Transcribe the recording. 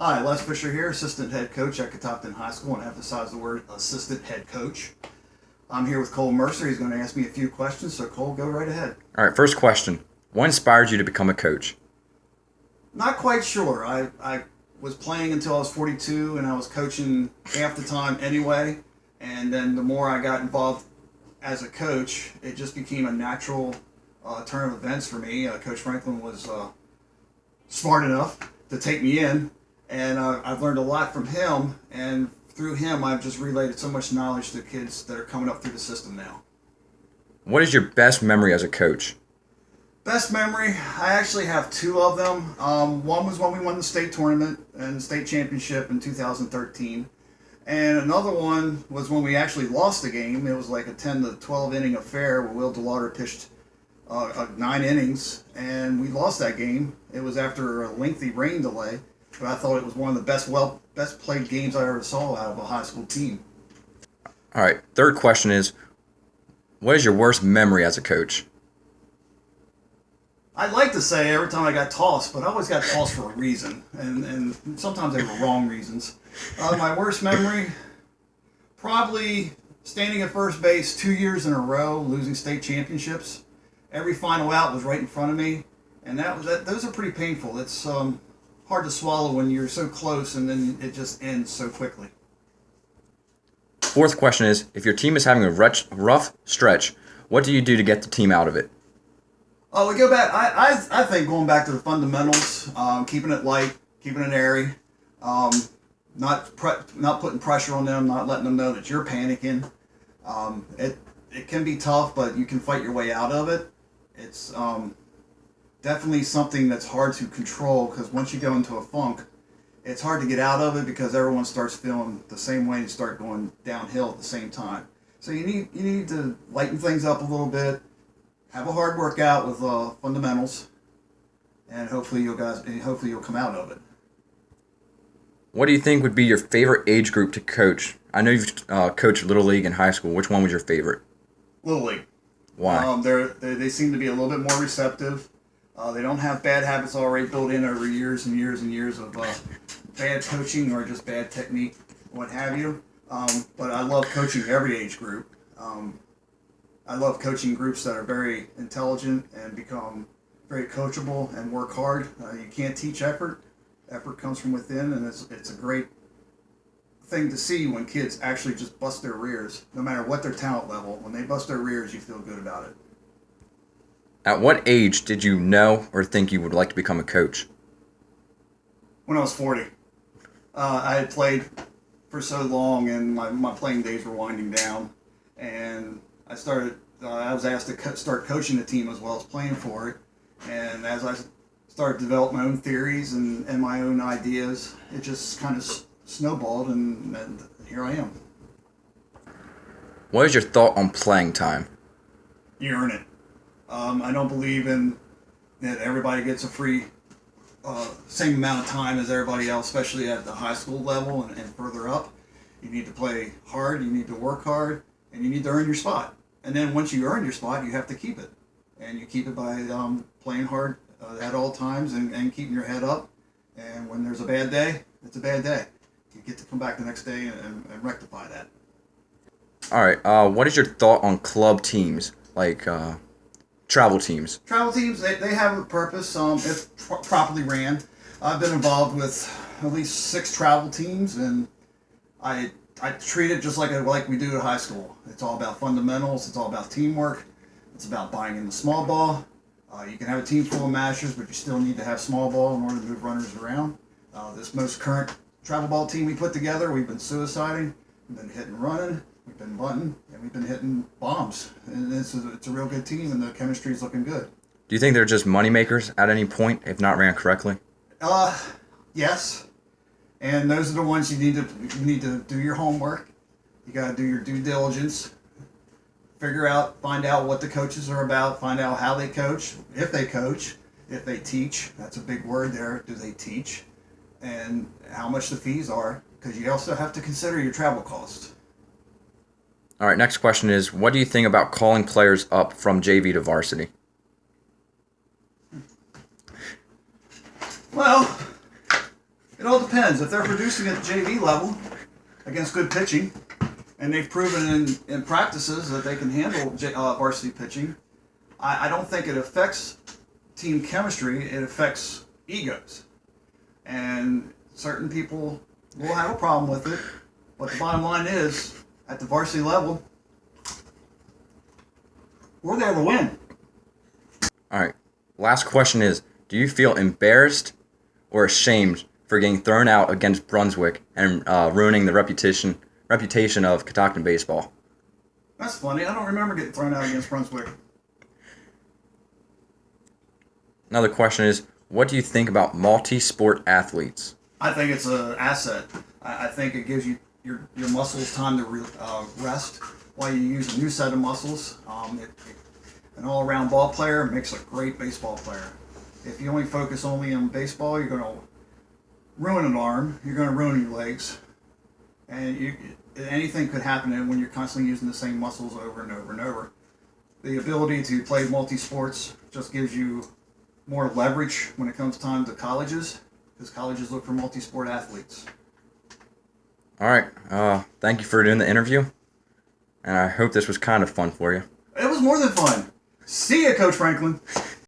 Hi, Les Fisher here, assistant head coach at Catoctin High School, and I emphasize the word assistant head coach. I'm here with Cole Mercer. He's going to ask me a few questions, so Cole, go right ahead. All right, first question. What inspired you to become a coach? Not quite sure. I was playing until I was 42, and I was coaching half the time anyway. And then the more I got involved as a coach, it just became a natural turn of events for me. Coach Franklin was smart enough to take me in, and I've learned a lot from him. And through him, I've just relayed so much knowledge to kids that are coming up through the system now. What is your best memory as a coach? Best memory, I actually have two of them. One was when we won the state tournament and the state championship in 2013. And another one was when we actually lost the game. It was like a 10 to 12 inning affair where Will DeLauder pitched 9 innings, and we lost that game. It was after a lengthy rain delay, but I thought it was one of the best played games I ever saw out of a high school team. All right, third question is, what is your worst memory as a coach? I'd like to say every time I got tossed, but I always got tossed for a reason, and sometimes they were wrong reasons. My worst memory, probably standing at first base 2 years in a row, losing state championships. Every final out was right in front of me, and those are pretty painful. It's hard to swallow when you're so close and then it just ends so quickly. Fourth question is, if your team is having a rough stretch, what do you do to get the team out of it? Oh, we go back. I think going back to the fundamentals, keeping it light, keeping it airy, not putting pressure on them, not letting them know that you're panicking. It can be tough, but you can fight your way out of it. It's definitely something that's hard to control, because once you go into a funk, it's hard to get out of it because everyone starts feeling the same way and start going downhill at the same time. So you need to lighten things up a little bit. Have a hard workout with fundamentals, and hopefully you'll come out of it. What do you think would be your favorite age group to coach? I know you've coached Little League and high school. Which one was your favorite? Little League. Why? They seem to be a little bit more receptive. They don't have bad habits already built in over years and years and years of bad coaching or just bad technique, what have you. But I love coaching every age group. I love coaching groups that are very intelligent and become very coachable and work hard. You can't teach effort. Effort comes from within, and it's a great thing to see when kids actually just bust their rears, no matter what their talent level. When they bust their rears, you feel good about it. At what age did you know or think you would like to become a coach? When I was 40. I had played for so long, and my playing days were winding down, and I was asked to start coaching the team as well as playing for it. And as I started to develop my own theories and my own ideas, it just kind of snowballed, and here I am. What is your thought on playing time? You earn it. I don't believe in that everybody gets a free same amount of time as everybody else, especially at the high school level and further up. You need to play hard, you need to work hard, and you need to earn your spot. And then once you earn your spot, you have to keep it. And you keep it by playing hard at all times and keeping your head up. And when there's a bad day, it's a bad day. You get to come back the next day and rectify that. All right. What is your thought on club teams, like travel teams? Travel teams, they have a purpose if properly ran. I've been involved with at least 6 travel teams, and I treat it just like we do at high school. It's all about fundamentals. It's all about teamwork. It's about buying in the small ball. You can have a team full of mashers, but you still need to have small ball in order to move runners around. This most current travel ball team we put together, we've been suiciding, we've been hitting running, we've been bunting, and we've been hitting bombs. And it's a real good team, and the chemistry is looking good. Do you think they're just money makers at any point if not ran correctly? Yes. And those are the ones you need to do your homework. You got to do your due diligence. Find out what the coaches are about. Find out how they coach, if they teach. That's a big word there. Do they teach? And how much the fees are, because you also have to consider your travel costs. All right. Next question is, what do you think about calling players up from JV to varsity? Well, It all depends. If they're producing at the JV level against good pitching, and they've proven in practices that they can handle varsity pitching, I don't think it affects team chemistry. It affects egos. And certain people will have a problem with it. But the bottom line is, at the varsity level, we're there to win. All right. Last question is, do you feel embarrassed or ashamed for getting thrown out against Brunswick and ruining the reputation of Catoctin baseball? That's funny. I don't remember getting thrown out against Brunswick. Another question is, what do you think about multi-sport athletes? I think it's an asset. I think it gives you your muscles time to rest while you use a new set of muscles. An all-around ball player makes a great baseball player. If you only focus only on baseball, you're going to ruin an arm. You're going to ruin your legs. And anything could happen when you're constantly using the same muscles over and over and over. The ability to play multi-sports just gives you more leverage when it comes time to colleges, because colleges look for multi-sport athletes. All right. Thank you for doing the interview, and I hope this was kind of fun for you. It was more than fun. See ya, Coach Franklin.